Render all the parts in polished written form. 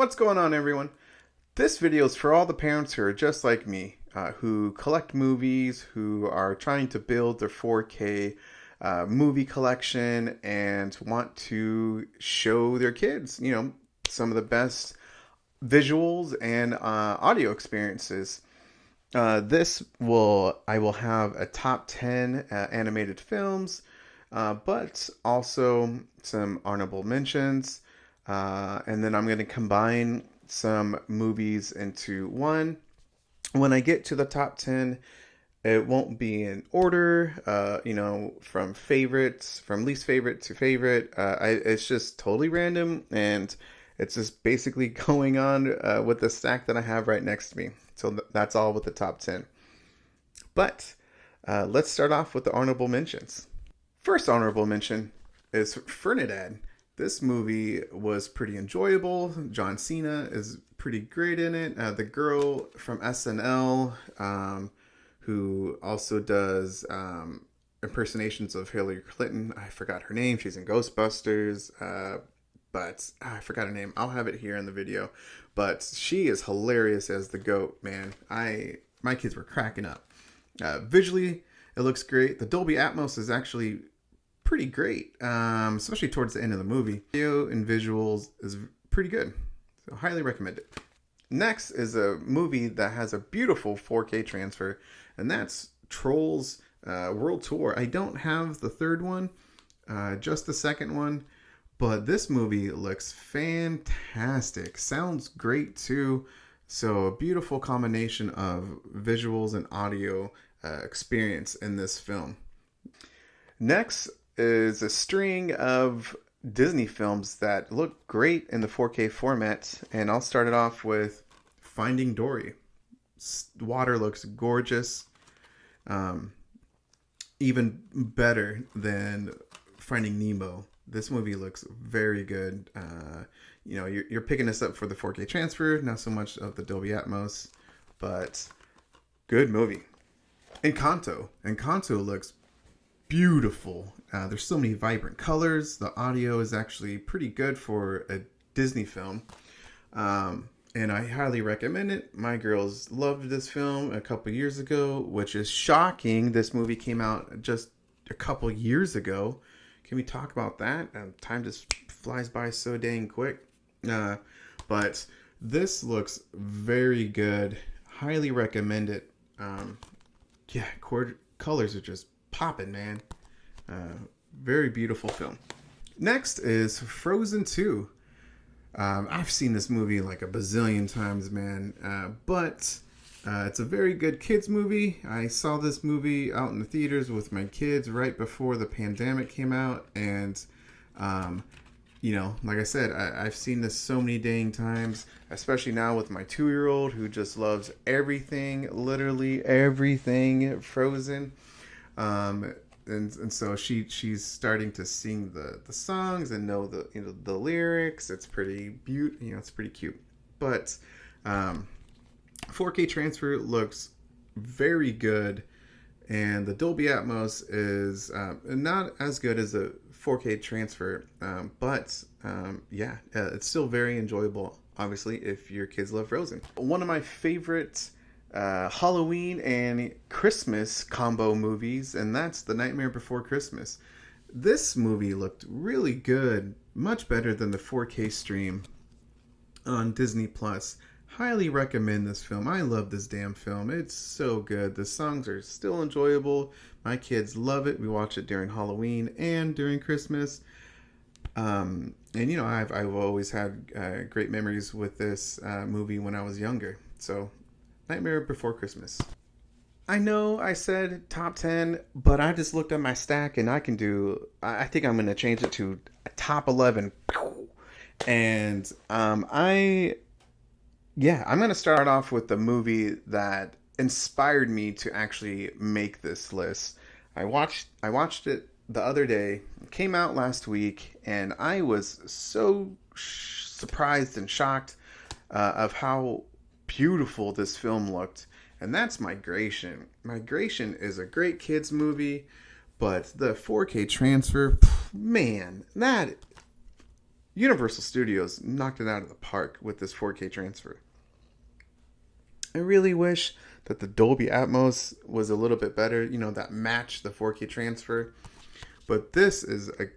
What's going on, everyone? This video is for all the parents who are just like me, who collect movies, who are trying to build their 4K movie collection and want to show their kids, some of the best visuals and audio experiences. I will have a top 10 animated films, but also some honorable mentions. And then I'm going to combine some movies into one. When I get to the top 10, it won't be in order, from favorites, from least favorite to favorite. It's just totally random, and it's just basically going on with the stack that I have right next to me. So that's all with the top 10. But let's start off with the honorable mentions. First honorable mention is Fernandad. This movie was pretty enjoyable. John Cena is pretty great in it. The girl from SNL, who also does impersonations of Hillary Clinton. I forgot her name. She's in Ghostbusters. But I forgot her name. I'll have it here in the video. But she is hilarious as the goat, man. My kids were cracking up. Visually, it looks great. The Dolby Atmos is actually pretty great, especially towards the end of the movie. Video and visuals is pretty good, so highly recommend it. Next is a movie that has a beautiful 4K transfer, and that's Trolls World Tour. I don't have the third one, just the second one, but this movie looks fantastic. Sounds great too. So a beautiful combination of visuals and audio experience in this film. Next is a string of Disney films that look great in the 4K format, and I'll start it off with Finding Dory. Water looks gorgeous, even better than Finding Nemo. This movie looks very good. You're picking this up for the 4K transfer, not so much of the Dolby Atmos, but good movie. Encanto looks beautiful. There's so many vibrant colors. The audio is actually pretty good for a Disney film. And I highly recommend it. My girls loved this film a couple years ago, which is shocking. This movie came out just a couple years ago. Can we talk about that? Time just flies by so dang quick. But this looks very good. Highly recommend it. Colors are just popping, man. Very beautiful film. Next is Frozen 2. I've seen this movie like a bazillion times, man. But it's a very good kids movie. I saw this movie out in the theaters with my kids right before the pandemic came out. And, like I said, I've seen this so many dang times, especially now with my 2-year-old who just loves everything, literally everything Frozen. And so she's starting to sing the songs and know the lyrics. It's pretty it's pretty cute. But 4K transfer looks very good, and the Dolby Atmos is not as good as a 4K transfer, but it's still very enjoyable. Obviously, if your kids love Frozen. One of my favorite Halloween and Christmas combo movies, and that's The Nightmare Before Christmas. This movie looked really good, much better than the 4K stream on Disney Plus. Highly recommend this film. I love this damn film. It's so good. The songs are still enjoyable. My kids love it. We watch it during Halloween and during Christmas. I've always had great memories with this movie when I was younger. So Nightmare Before Christmas. I know I said top 10, but I just looked at my stack and I think I'm going to change it to a top 11. And I'm going to start off with the movie that inspired me to actually make this list. I watched it the other day. It came out last week, and I was so surprised and shocked of how beautiful this film looked, and that's Migration. Migration is a great kids movie, but the 4K transfer, man, that Universal Studios knocked it out of the park with this 4K transfer. I really wish that the Dolby Atmos was a little bit better, that matched the 4K transfer. But this is a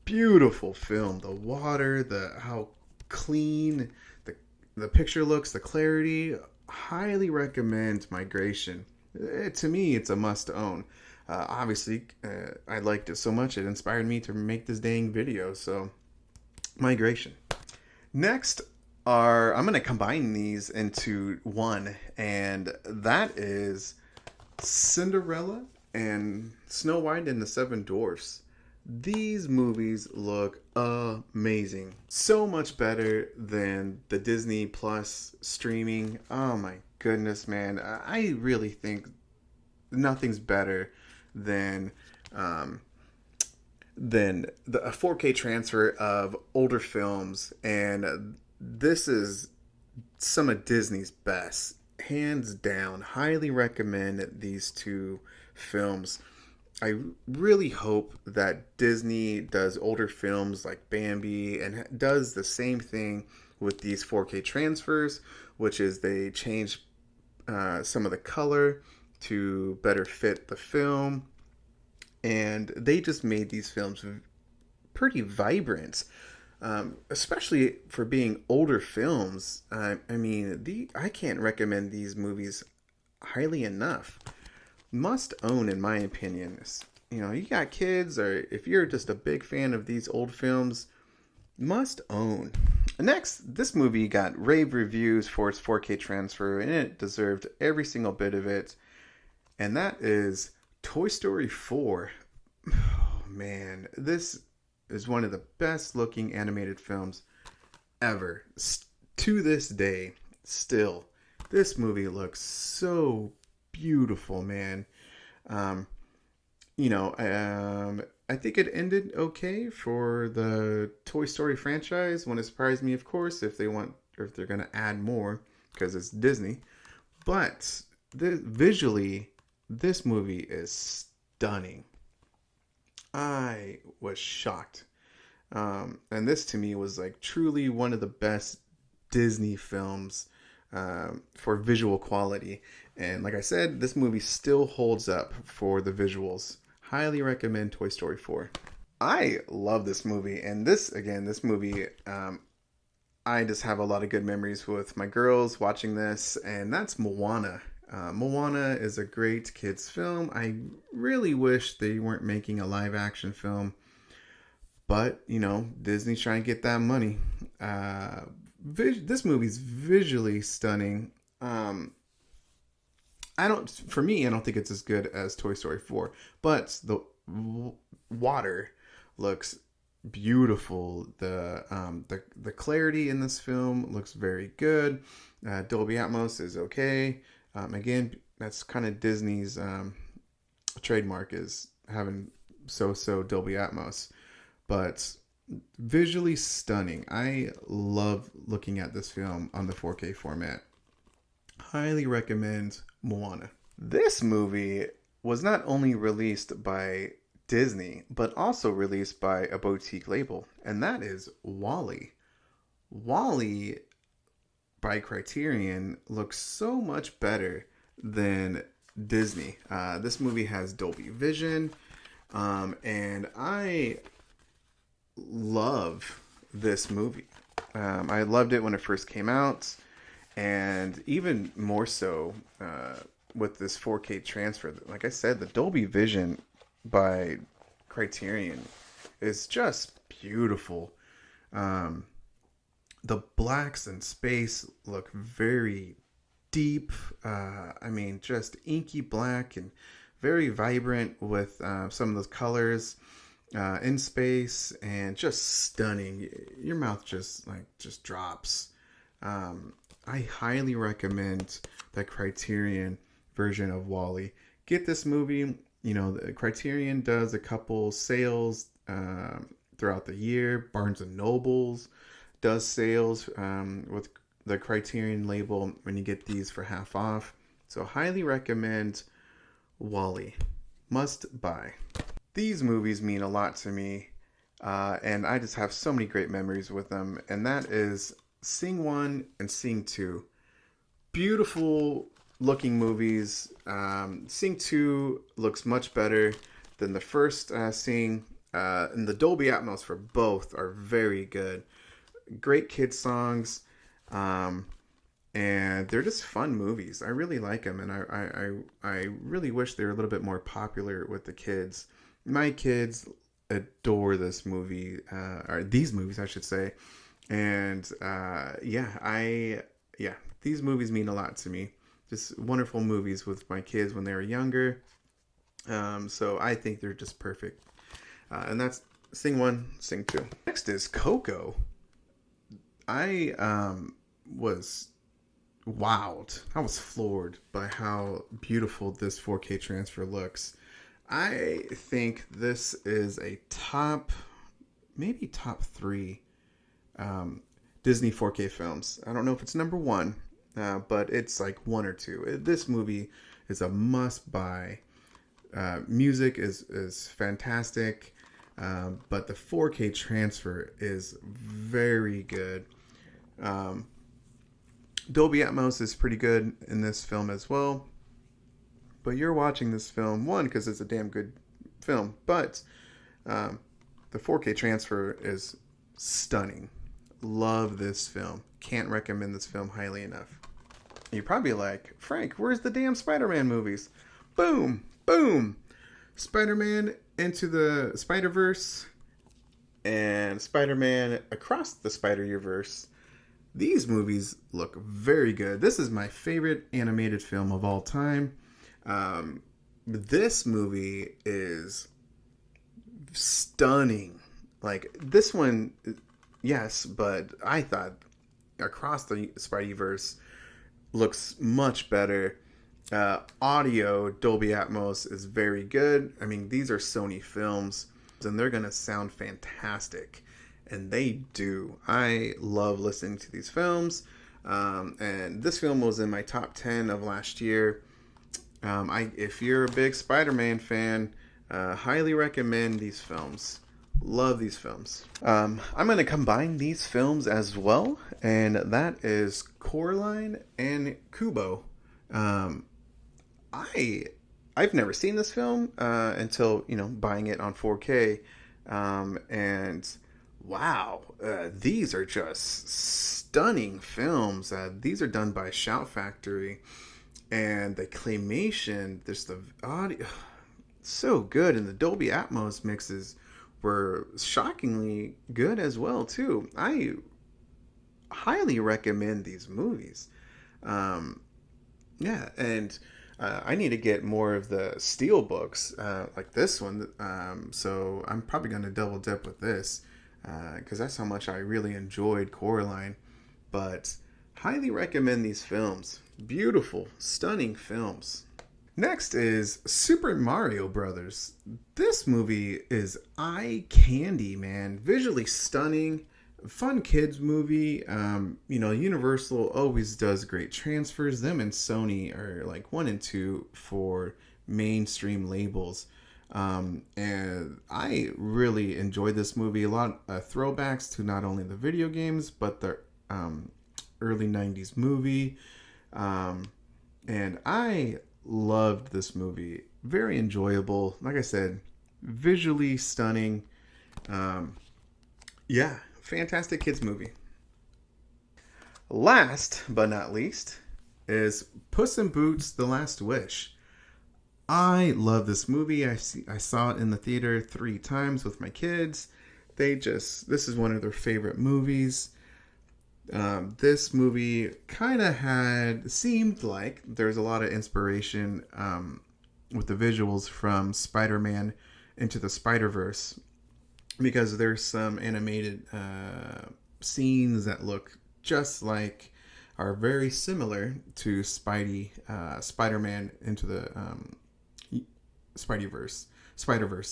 beautiful film. The water, how clean the picture looks, the clarity. Highly recommend Migration. To me, it's a must own. Obviously, I liked it so much it inspired me to make this dang video. So, Migration. Next I'm going to combine these into one, and that is Cinderella and Snow White and the Seven Dwarfs. These movies look amazing. So much better than the Disney Plus streaming. Oh my goodness, man. I really think nothing's better than the 4K transfer of older films, and this is some of Disney's best. Hands down, highly recommend these two films. I really hope that Disney does older films like Bambi and does the same thing with these 4K transfers, which is they change some of the color to better fit the film. And they just made these films pretty vibrant, especially for being older films. I can't recommend these movies highly enough. Must own, in my opinion. You got kids, or if you're just a big fan of these old films, must own. Next, this movie got rave reviews for its 4K transfer, and it deserved every single bit of it. And that is Toy Story 4. Oh man, this is one of the best looking animated films ever. To this day, still, this movie looks so beautiful, man. I think it ended okay for the Toy Story franchise. Wouldn't surprise me, of course, if they're going to add more, because it's Disney. But visually, this movie is stunning. I was shocked. And this to me was like truly one of the best Disney films for visual quality. And like I said, this movie still holds up for the visuals. Highly recommend Toy Story 4. I love this movie. And this movie, I just have a lot of good memories with my girls watching this. And that's Moana. Moana is a great kids film. I really wish they weren't making a live action film. But, Disney's trying to get that money. This movie's visually stunning. I don't think it's as good as Toy Story 4, but the water looks beautiful. The clarity in this film looks very good. Dolby Atmos is okay. Again, that's kind of Disney's trademark, is having so Dolby Atmos, but visually stunning. I love looking at this film on the 4K format. Highly recommend Moana. This movie was not only released by Disney, but also released by a boutique label, and that is WALL-E. WALL-E by Criterion looks so much better than Disney. This movie has Dolby Vision, and I love this movie. I loved it when it first came out, and even more so with this 4K transfer. Like I said, the Dolby Vision by Criterion is just beautiful. The blacks in space look very deep. Just inky black and very vibrant with some of those colors in space, and just stunning. Your mouth just drops. I highly recommend the Criterion version of WALL-E. Get this movie. The Criterion does a couple sales throughout the year. Barnes and Nobles does sales with the Criterion label when you get these for half off. So highly recommend WALL-E. Must buy. These movies mean a lot to me. and I just have so many great memories with them. And that is Sing 1 and Sing 2. Beautiful looking movies. Sing 2 looks much better than the first Sing. And the Dolby Atmos for both are very good. Great kids songs. And they're just fun movies. I really like them, and I really wish they were a little bit more popular with the kids. My kids adore this movie, or these movies, I should say. And these movies mean a lot to me. Just wonderful movies with my kids when they were younger. So I think they're just perfect. And that's Sing 1, Sing 2. Next is Coco. I was wowed. I was floored by how beautiful this 4K transfer looks. I think this is a maybe top 3 Disney 4K films. I don't know if it's number 1, but it's like 1 or 2. This movie is a must-buy. Music is fantastic, but the 4K transfer is very good. Dolby Atmos is pretty good in this film as well. But you're watching this film, one, because it's a damn good film, but the 4K transfer is stunning. Love this film. Can't recommend this film highly enough. You're probably like, Frank, where's the damn Spider-Man movies? Boom, boom. Spider-Man Into the Spider-Verse and Spider-Man Across the Spider-Verse. These movies look very good. This is my favorite animated film of all time. This movie is stunning. Like, this one, yes, but I thought Across the Spideyverse looks much better. Audio, Dolby Atmos is very good. I mean, these are Sony films, and they're going to sound fantastic. And they do. I love listening to these films. And this film was in my top 10 of last year. If you're a big Spider-Man fan, highly recommend these films. Love these films. I'm going to combine these films as well. And that is Coraline and Kubo. I've never seen this film until, buying it on 4K. And wow, these are just stunning films. These are done by Shout Factory, and the claymation, there's the audio, so good, and the Dolby Atmos mixes were shockingly good as well too. I highly recommend these movies. And I need to get more of the steel books like this one. So I'm probably going to double dip with this. Because that's how much I really enjoyed Coraline. But highly recommend these films. Beautiful, stunning films. Next is Super Mario Brothers. This movie is eye candy, man. Visually stunning, fun kids movie. Universal always does great transfers. Them and Sony are like 1 and 2 for mainstream labels. And I really enjoyed this movie. A lot of throwbacks to not only the video games, but the early 90s movie. And I loved this movie. Very enjoyable. Like I said, visually stunning. Fantastic kids movie. Last but not least is Puss in Boots: The Last Wish. I love this movie. I saw it in the theater 3 times with my kids. This is one of their favorite movies. This movie kind of seemed like there's a lot of inspiration with the visuals from Spider-Man Into the Spider-Verse, because there's some animated scenes that look just like, are very similar to Spider-Man Into the Spider-Verse,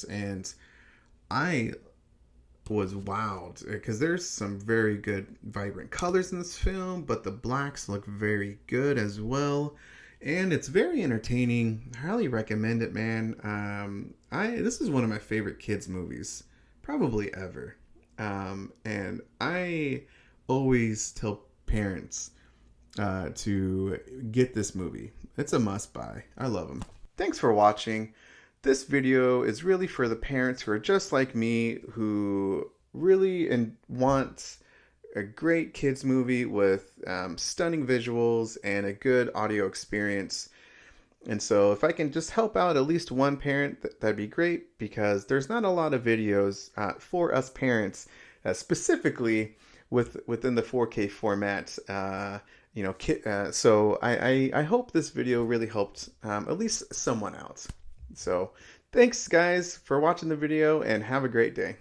and I was wowed because there's some very good vibrant colors in this film, but the blacks look very good as well, and it's very entertaining. Highly recommend it, man. This is one of my favorite kids movies. probably ever. And I always tell parents to get this movie. It's a must buy. I love them. Thanks for watching. This video is really for the parents who are just like me, who really want a great kids movie with stunning visuals and a good audio experience. And so if I can just help out at least one parent, that'd be great, because there's not a lot of videos for us parents, specifically within the 4K format. So I hope this video really helped at least someone out. So thanks guys for watching the video, and have a great day.